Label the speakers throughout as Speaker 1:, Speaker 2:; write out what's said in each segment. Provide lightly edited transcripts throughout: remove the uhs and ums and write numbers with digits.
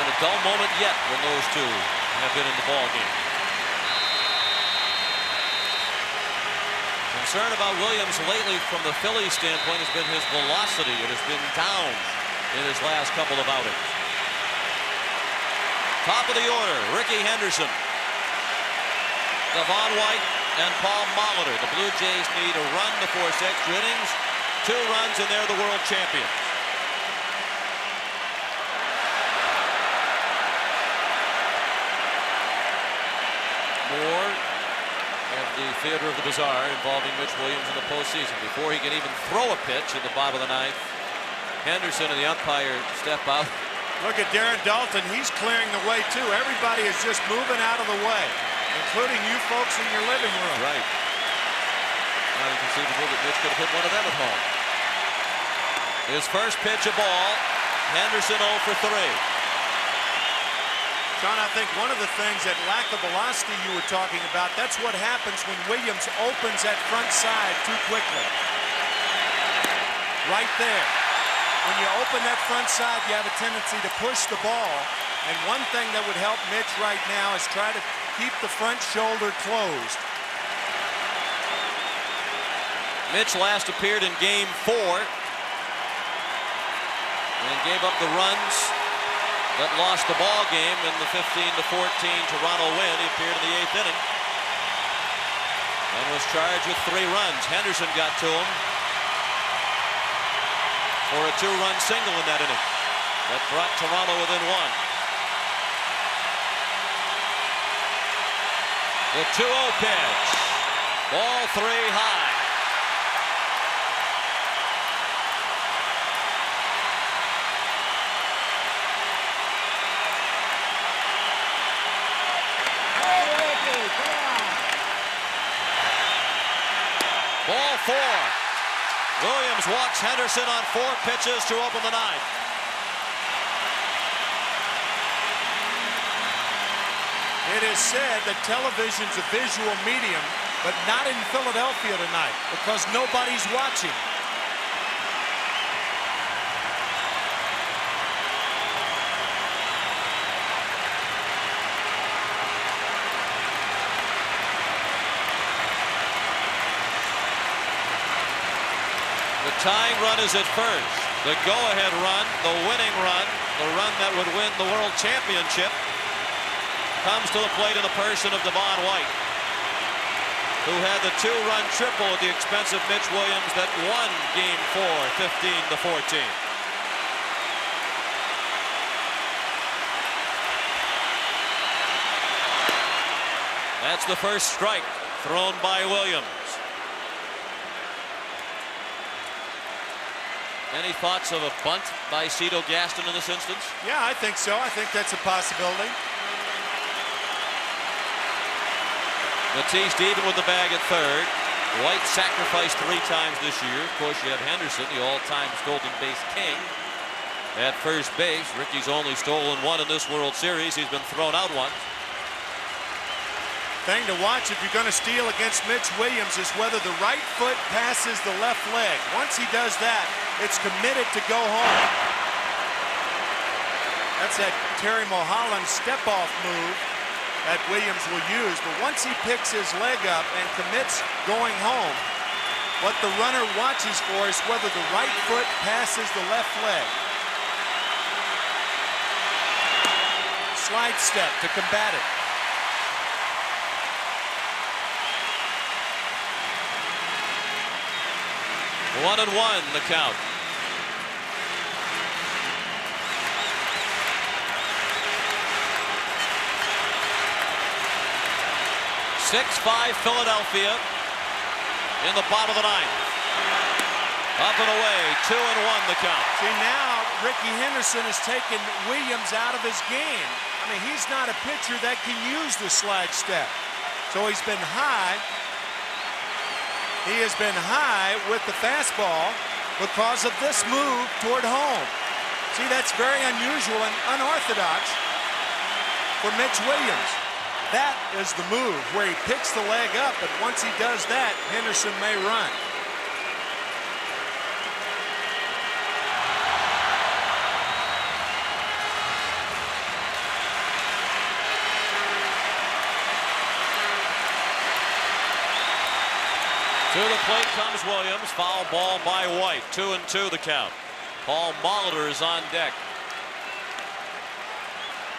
Speaker 1: been a dull moment yet when those two have been in the ball game. Concern about Williams lately from the Phillies standpoint has been his velocity. It has been down in his last couple of outings. Top of the order, Ricky Henderson, Devon White, and Paul Molitor. The Blue Jays need a run before 6 innings. 2 runs and they're the world champions. More of the theater of the bizarre involving Mitch Williams in the postseason. Before he can even throw a pitch in the bottom of the ninth, Henderson and the umpire step out.
Speaker 2: Look at Darren Dalton. He's clearing the way, too. Everybody is just moving out of the way, including you folks in your living room.
Speaker 1: Right. Not inconceivable that Mitch could have hit one of them at home. His first pitch, a ball. Henderson 0 for 3.
Speaker 2: John, I think one of the things, that lack of velocity you were talking about, that's what happens when Williams opens that front side too quickly. Right there. When you open that front side, you have a tendency to push the ball. And one thing that would help Mitch right now is try to keep the front shoulder closed.
Speaker 1: Mitch last appeared in Game 4 and gave up the runs that lost the ball game in the 15-14 Toronto win. He appeared in the 8th inning and was charged with 3 runs. Henderson got to him for a 2-run single in that inning that brought Toronto within 1. The 2-0 pitch. Ball 3 high. Ball 4. Williams walks Henderson on 4 pitches to open the 9th.
Speaker 2: It is said that television's a visual medium, but not in Philadelphia tonight because nobody's watching.
Speaker 1: The tying run is at first. The go-ahead run, the winning run, the run that would win the World Championship, comes to the plate in the person of Devon White, who had the 2-run triple at the expense of Mitch Williams that won Game 4, 15-14. That's the first strike thrown by Williams. Any thoughts of a bunt by Cito Gaston in this instance?
Speaker 2: Yeah, I think so. I think that's a possibility.
Speaker 1: Matisse even with the bag at third. White sacrificed 3 times this year. Of course, you have Henderson, the all-time stolen base king, at first base. Ricky's only stolen 1 in this World Series. He's been thrown out once.
Speaker 2: Thing to watch if you're going to steal against Mitch Williams is whether the right foot passes the left leg. Once he does that, it's committed to go home. That's that Terry Mulholland step-off move that Williams will use. But once he picks his leg up and commits going home, what the runner watches for is whether the right foot passes the left leg. Slide step to combat it.
Speaker 1: 1-1 the count. (6-5) Philadelphia in the bottom of the 9th. Up and away, 2-1 the count.
Speaker 2: See, now Ricky Henderson has taken Williams out of his game. I mean, he's not a pitcher that can use the slide step. So he's been high. He has been high with the fastball because of this move toward home. See, that's very unusual and unorthodox for Mitch Williams. That is the move where he picks the leg up, but once he does that, Henderson may run.
Speaker 1: To the plate comes Williams. Foul ball by White. 2-2 the count. Paul Molitor is on deck.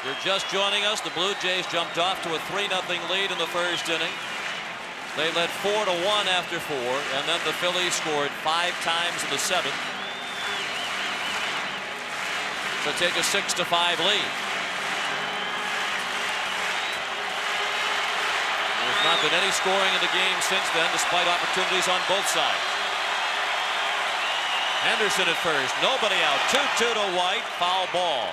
Speaker 1: You're just joining us. The Blue Jays jumped off to a 3-0 lead in the first inning. They led 4-1 after 4, and then the Phillies scored 5 times in the 7th to take a 6-5 lead. There's not been any scoring in the game since then, despite opportunities on both sides. Henderson at first, nobody out. 2-2 to White, foul ball.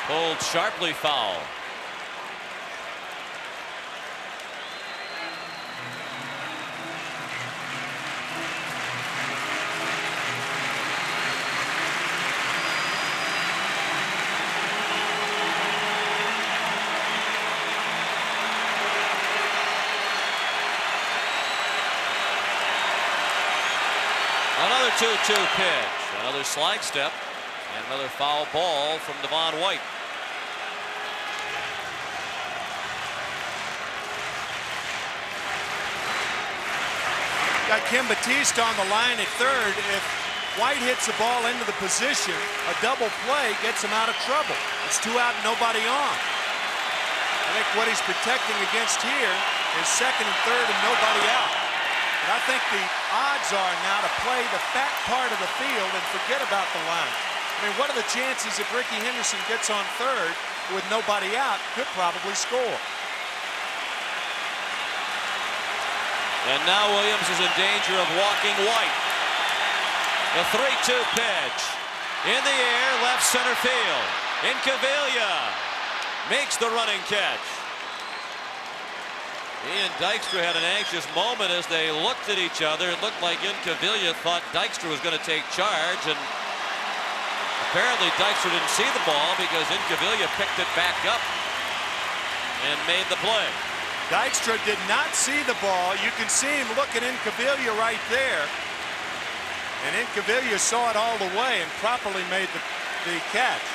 Speaker 1: Pulled sharply foul. Another 2-2 pitch. Another slide step. And another foul ball from Devon White.
Speaker 2: Got Kim Batiste on the line at third. If White hits the ball into the position, a double play gets him out of trouble. It's 2 out and nobody on. I think what he's protecting against here is second and third and nobody out. But I think the odds are now to play the fat part of the field and forget about the line. I mean, what are the chances if Ricky Henderson gets on third with nobody out? Could probably score.
Speaker 1: And now Williams is in danger of walking White. The 3-2 pitch. In the air, left center field. Incaviglia makes the running catch. He and Dykstra had an anxious moment as they looked at each other. It looked like Incaviglia thought Dykstra was going to take charge, and apparently Dykstra didn't see the ball because Incaviglia picked it back up and made the play.
Speaker 2: Dykstra did not see the ball. You can see him look at Incaviglia right there. And Incaviglia saw it all the way and properly made the catch.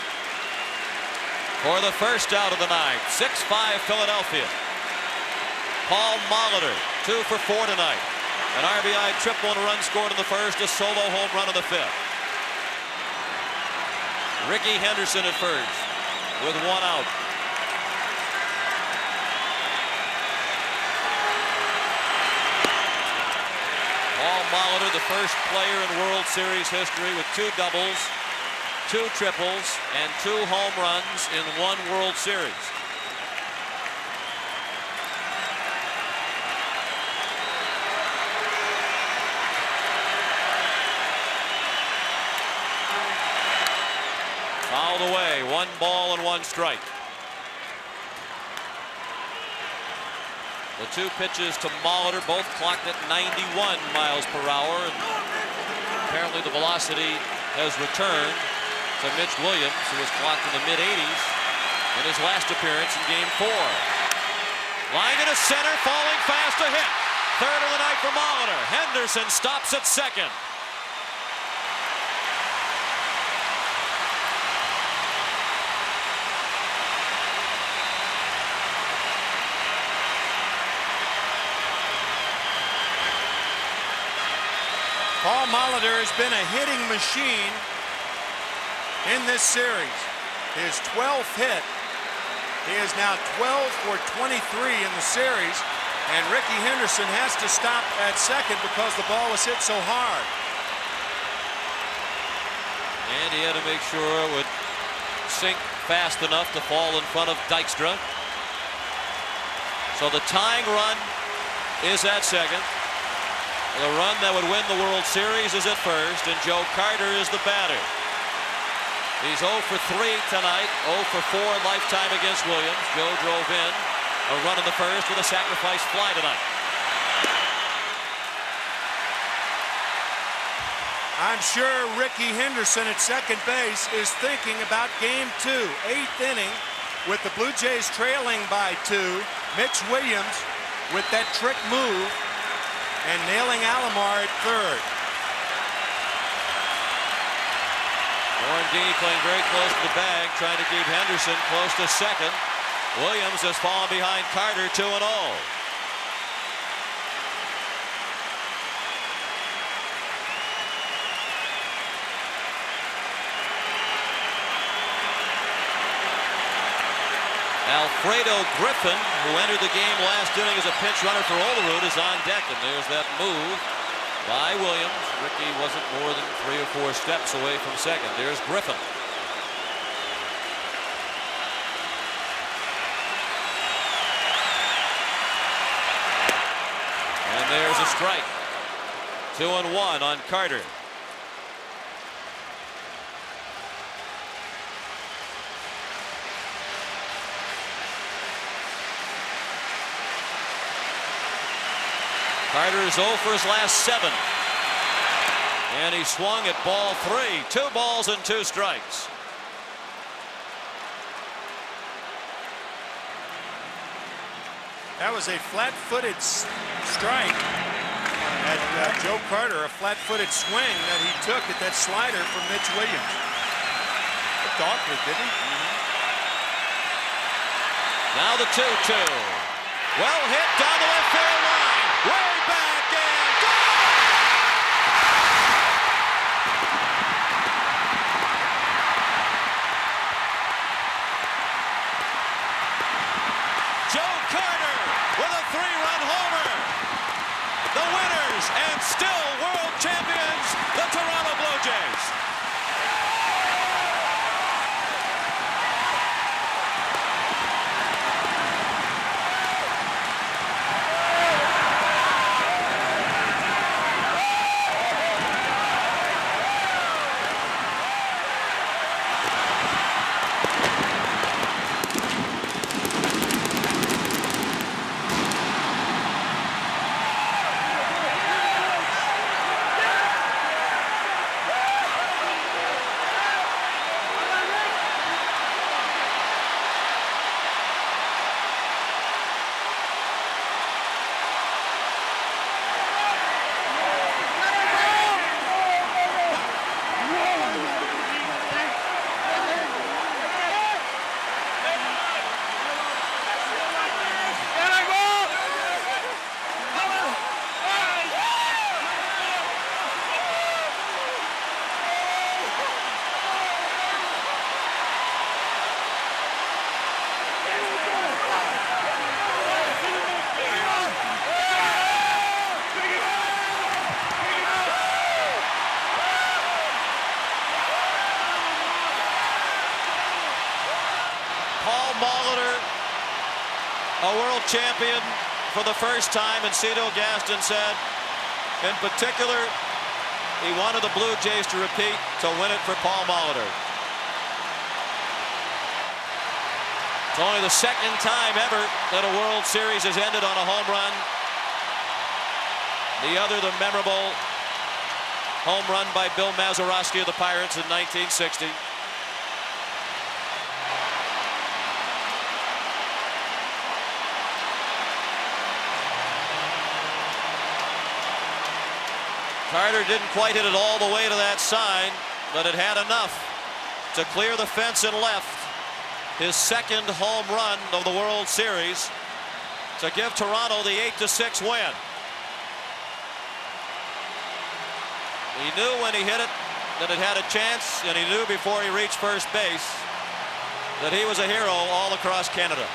Speaker 1: For the first out of the ninth, 6-5 Philadelphia. Paul Molitor, 2 for 4 tonight. An RBI triple and a run scored in the first, a solo home run in the 5th. Ricky Henderson at first with 1 out. Paul Molitor, the first player in World Series history with 2 doubles, 2 triples, and 2 home runs in 1 World Series. Fouled away, 1 ball and 1 strike. The 2 pitches to Molitor, both clocked at 91 miles per hour. And apparently the velocity has returned to Mitch Williams, who was clocked in the mid-80s in his last appearance in Game 4. Line to center, falling fast, a hit. Third of the night for Molitor. Henderson stops at second.
Speaker 2: Paul Molitor has been a hitting machine in this series. His 12th hit. He is now 12 for 23 in the series. And Ricky Henderson has to stop at second because the ball was hit so hard.
Speaker 1: And he had to make sure it would sink fast enough to fall in front of Dykstra. So the tying run is at second. The run that would win the World Series is at first, and Joe Carter is the batter. He's 0 for 3 tonight, 0 for 4 lifetime against Williams. Joe drove in a run in the first with a sacrifice fly tonight.
Speaker 2: I'm sure Ricky Henderson at second base is thinking about Game 2, 8th inning, with the Blue Jays trailing by 2. Mitch Williams with that trick move and nailing Alomar at third.
Speaker 1: Morandini playing very close to the bag, trying to keep Henderson close to second. Williams has fallen behind Carter 2-0. Alfredo Griffin, who entered the game last inning as a pinch runner for Olerud, is on deck, and there's that move by Williams. Ricky wasn't more than 3 or 4 steps away from second. There's Griffin. And there's a strike. 2-1 on Carter. Carter is 0 for his last 7. And he swung at ball 3. 2 balls and 2 strikes.
Speaker 2: That was a flat-footed strike at Joe Carter, a flat-footed swing that he took at that slider from Mitch Williams. Looked awkward, didn't he?
Speaker 1: Now the 2-2. Well hit down the left field line. Way back and gone! Joe Carter with a 3-run homer. The winners and still world champions, the Toronto Blue Jays. Molitor, a world champion for the first time, and Cito Gaston said, in particular, he wanted the Blue Jays to repeat to win it for Paul Molitor. It's only the second time ever that a World Series has ended on a home run. The other, the memorable home run by Bill Mazeroski of the Pirates in 1960. Carter didn't quite hit it all the way to that sign, but it had enough to clear the fence and left. His second home run of the World Series to give Toronto the 8-6 win. He knew when he hit it that it had a chance, and he knew before he reached first base that he was a hero all across Canada.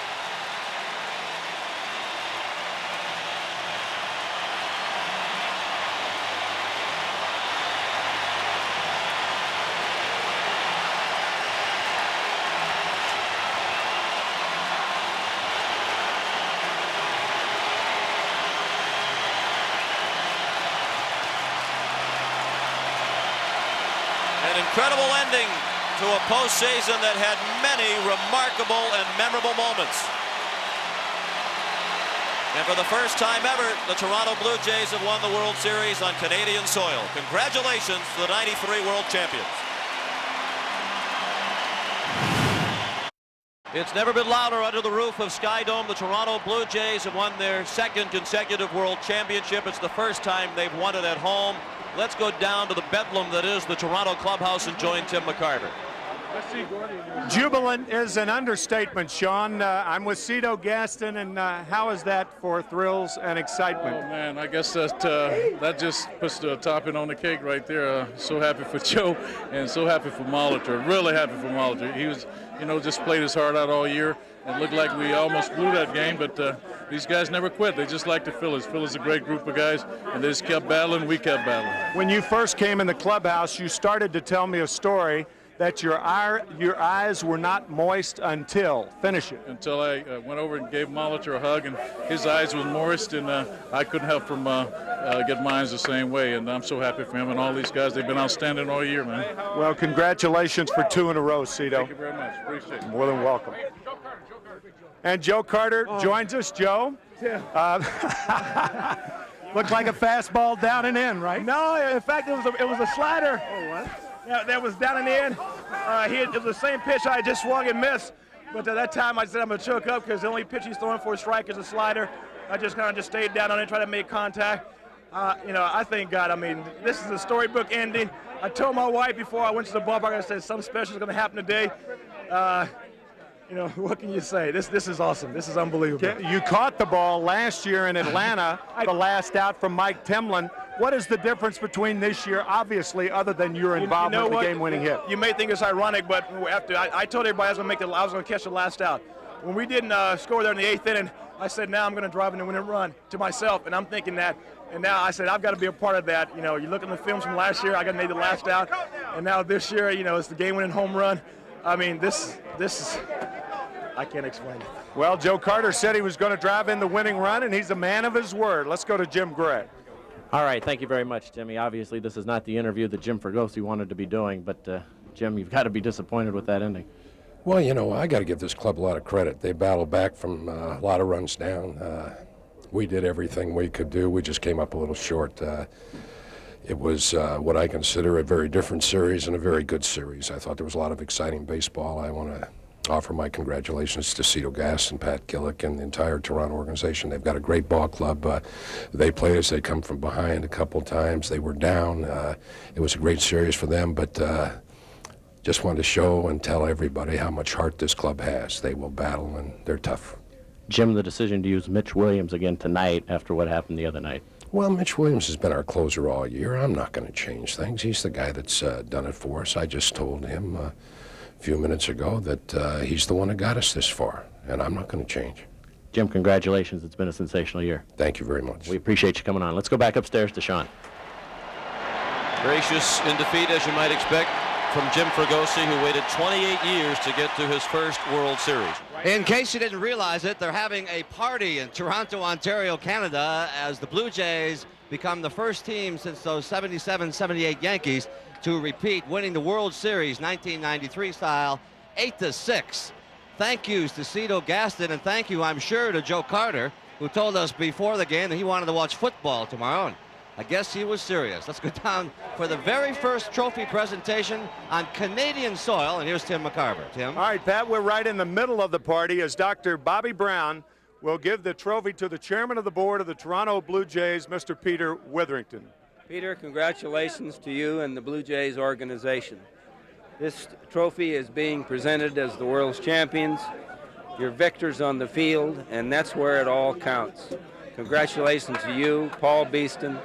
Speaker 1: An incredible ending to a postseason that had many remarkable and memorable moments. And for the first time ever, the Toronto Blue Jays have won the World Series on Canadian soil. Congratulations to the '93 World Champions. It's never been louder under the roof of Sky Dome. The Toronto Blue Jays have won their second consecutive World Championship. It's the first time they've won it at home. Let's go down to the bedlam that is the Toronto clubhouse and join Tim McCarver.
Speaker 2: Jubilant is an understatement, Sean. I'm with Cito Gaston, and how is that for thrills and excitement?
Speaker 3: Oh man, I guess that just puts the topping on the cake right there. So happy for Joe, and so happy for Molitor. Really happy for Molitor. He was, just played his heart out all year. It looked like we almost blew that game, but these guys never quit. They just like the Phillies. Phillies a great group of guys, and they just kept battling. We kept battling.
Speaker 2: When you first came in the clubhouse, you started to tell me a story that your eyes were not moist until. Finish it.
Speaker 3: Until I went over and gave Molitor a hug, and his eyes were moist, and I couldn't help from get mine the same way. And I'm so happy for him and all these guys. They've been outstanding all year, man.
Speaker 2: Well, congratulations for 2 in a row, Cito.
Speaker 3: Thank you very much. Appreciate it.
Speaker 2: More than welcome. And Joe Carter joins us. Joe? Looked like a fastball down and in, right?
Speaker 4: No, in fact, it was a slider.
Speaker 2: Oh, what?
Speaker 4: That was down and in. It was the same pitch I just swung and missed. But at that time, I said I'm going to choke up because the only pitch he's throwing for a strike is a slider. I just kind of just stayed down on it, tried to make contact. I thank God. I mean, this is a storybook ending. I told my wife before I went to the ballpark, I said something special is going to happen today. What can you say? This is awesome. This is unbelievable.
Speaker 2: You caught the ball last year in Atlanta, the last out from Mike Timlin. What is the difference between this year, obviously, other than your involvement in the game-winning hit?
Speaker 4: You may think it's ironic, but after I told everybody I was going to catch the last out. When we didn't score there in the 8th inning, I said, now I'm going to drive in the winning run to myself, and I'm thinking that. And now I said, I've got to be a part of that. You look at the films from last year, I got to make the last out. And now this year, it's the game-winning home run. I mean, this is, I can't explain it.
Speaker 2: Well, Joe Carter said he was going to drive in the winning run, and he's a man of his word. Let's go to Jim Gray.
Speaker 5: All right, thank you very much, Jimmy. Obviously, this is not the interview that Jim Fregosi wanted to be doing, but Jim, you've got to be disappointed with that ending.
Speaker 6: Well, I got to give this club a lot of credit. They battled back from a lot of runs down. We did everything we could do. We just came up a little short. It was what I consider a very different series and a very good series. I thought there was a lot of exciting baseball. I want to offer my congratulations to Cito Gaston, Pat Gillick, and the entire Toronto organization. They've got a great ball club. They played us. They come from behind a couple times. They were down. It was a great series for them, but just wanted to show and tell everybody how much heart this club has. They will battle, and they're tough.
Speaker 5: Jim, the decision to use Mitch Williams again tonight after what happened the other night.
Speaker 6: Well, Mitch Williams has been our closer all year. I'm not going to change things. He's the guy that's done it for us. I just told him a few minutes ago that he's the one that got us this far, and I'm not going to change.
Speaker 5: Jim, congratulations. It's been a sensational year.
Speaker 6: Thank you very much.
Speaker 5: We appreciate you coming on. Let's go back upstairs to Sean.
Speaker 1: Gracious in defeat, as you might expect, from Jim Fregosi, who waited 28 years to get to his first World Series.
Speaker 7: In case you didn't realize it, they're having a party in Toronto, Ontario, Canada, as the Blue Jays become the first team since those 77-78 Yankees to repeat, winning the World Series 1993 style 8-6. Thank yous to Cito Gaston, and thank you, I'm sure, to Joe Carter, who told us before the game that he wanted to watch football tomorrow. And I guess he was serious. Let's go down for the very first trophy presentation on Canadian soil, and here's Tim McCarver. Tim?
Speaker 2: All right, Pat, we're right in the middle of the party as Dr. Bobby Brown will give the trophy to the chairman of the board of the Toronto Blue Jays, Mr. Peter Witherington.
Speaker 8: Peter, congratulations to you and the Blue Jays organization. This trophy is being presented as the world's champions. You're victors on the field, and that's where it all counts. Congratulations to you, Paul Beeston,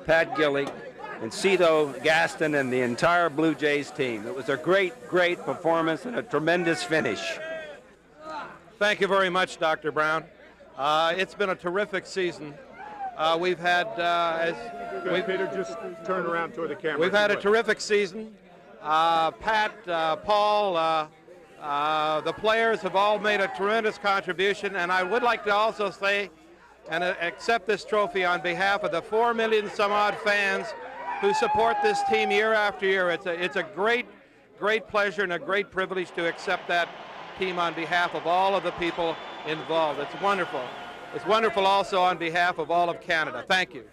Speaker 8: Pat Gillick, and Cito Gaston, and the entire Blue Jays team. It was a great, great performance and a tremendous finish.
Speaker 9: Thank you very much, Dr. Brown. It's been a terrific season. We've had,
Speaker 2: Peter, just turn around toward the camera.
Speaker 9: We've had a terrific season. Pat, Paul, the players have all made a tremendous contribution, and I would like to also say and accept this trophy on behalf of the 4 million some odd fans who support this team year after year. It's a great, great pleasure and a great privilege to accept that team on behalf of all of the people involved. It's wonderful. It's wonderful also on behalf of all of Canada. Thank you.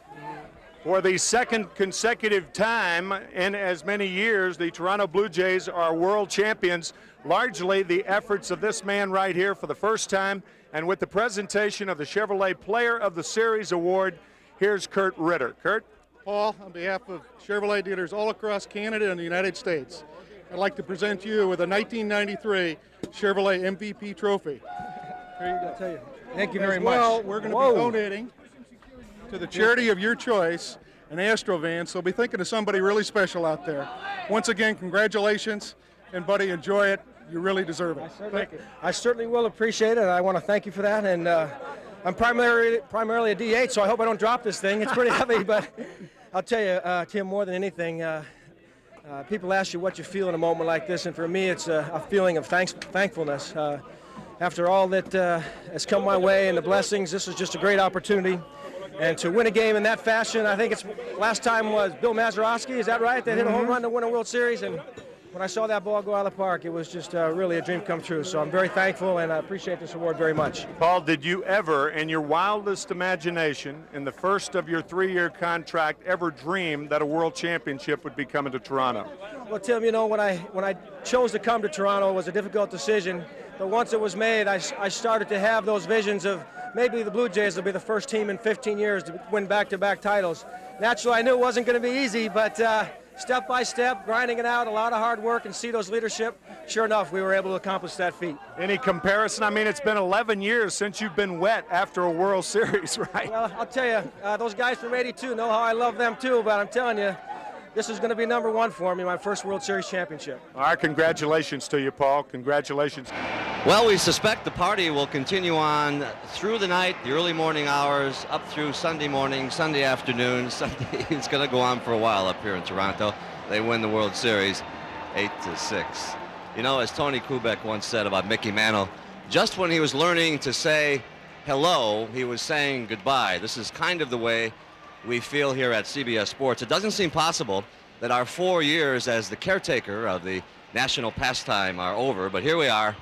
Speaker 2: For the second consecutive time in as many years, the Toronto Blue Jays are world champions, largely the efforts of this man right here for the first time. And with the presentation of the Chevrolet Player of the Series Award, here's Kurt Ritter. Kurt?
Speaker 10: Paul, on behalf of Chevrolet dealers all across Canada and the United States, I'd like to present you with a 1993 Chevrolet MVP trophy. Here you go.
Speaker 11: Thank you very much.
Speaker 10: Well, we're going to be donating to the charity of your choice, an Astro van, so be thinking of somebody really special out there. Once again, congratulations, and buddy, enjoy it. You really deserve it. Thank you.
Speaker 11: I certainly will appreciate it, and I want to thank you for that. And I'm primarily a D8, so I hope I don't drop this thing. It's pretty heavy, but I'll tell you, Tim, more than anything, people ask you what you feel in a moment like this, and for me, it's a feeling of thankfulness. After all that has come my way and the blessings, this is just a great opportunity. And to win a game in that fashion, I think it's last time was Bill Mazeroski, is that right? That hit a home run to win a World Series. And when I saw that ball go out of the park, it was just really a dream come true. So I'm very thankful, and I appreciate this award very much.
Speaker 2: Paul, did you ever, in your wildest imagination, in the first of your 3-year contract, ever dream that a world championship would be coming to Toronto?
Speaker 11: Well, Tim, you know, when I chose to come to Toronto, it was a difficult decision. But once it was made, I started to have those visions of maybe the Blue Jays will be the first team in 15 years to win back-to-back titles. Naturally, I knew it wasn't going to be easy, but step by step, grinding it out, a lot of hard work and Cito's leadership, sure enough, we were able to accomplish that feat.
Speaker 2: Any comparison? I mean, it's been 11 years since you've been wet after a World Series, right?
Speaker 11: Well, I'll tell you, those guys from '82 know how I love them too, but I'm telling you, this is going to be number one for me, my first World Series championship.
Speaker 2: All right, congratulations to you, Paul. Congratulations.
Speaker 7: Well, we suspect the party will continue on through the night, the early morning hours, up through Sunday morning, Sunday afternoon. Sunday, it's going to go on for a while up here in Toronto. They win the World Series 8-6. You know, as Tony Kubek once said about Mickey Mantle, just when he was learning to say hello, he was saying goodbye. This is kind of the way we feel here at CBS Sports. It doesn't seem possible that our 4 years as the caretaker of the national pastime are over, but here we are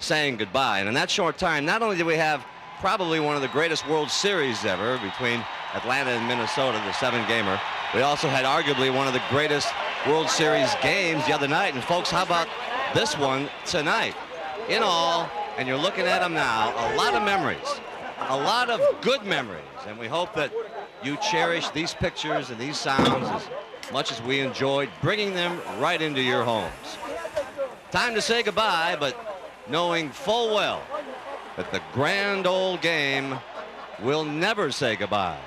Speaker 7: saying goodbye. And in that short time, not only do we have probably one of the greatest World Series ever between Atlanta and Minnesota, the 7-gamer, we also had arguably one of the greatest World Series games the other night. And folks, how about this one tonight? In all, and you're looking at them now, a lot of memories, a lot of good memories, and we hope that you cherish these pictures and these sounds as much as we enjoyed bringing them right into your homes. Time to say goodbye, but knowing full well that the grand old game will never say goodbye.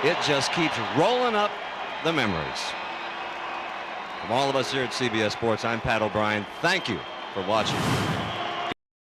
Speaker 7: It just keeps rolling up the memories. From all of us here at CBS Sports, I'm Pat O'Brien. Thank you for watching.